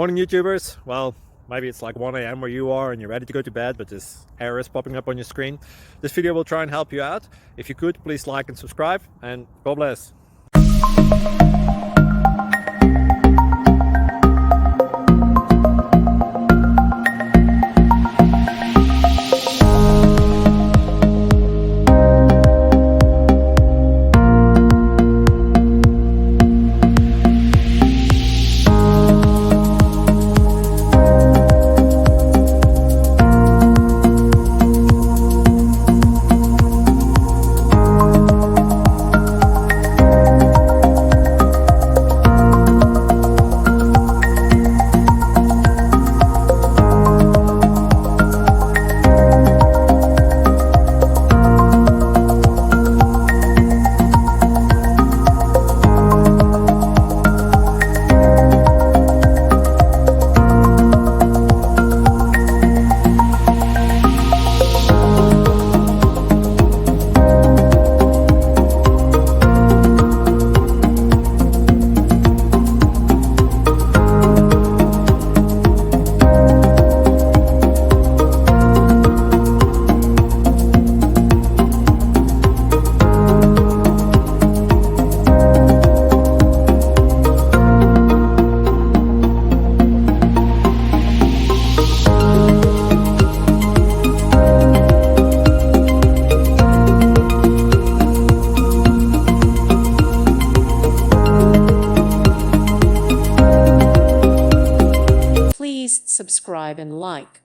Morning YouTubers. Well, maybe it's like 1 a.m. where you are and you're ready to go to bed, but this error is popping up on your screen. This video will try and help you out. If you could, please like and subscribe, and God bless. Please subscribe and like.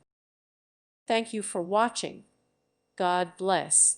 Thank you for watching. God bless.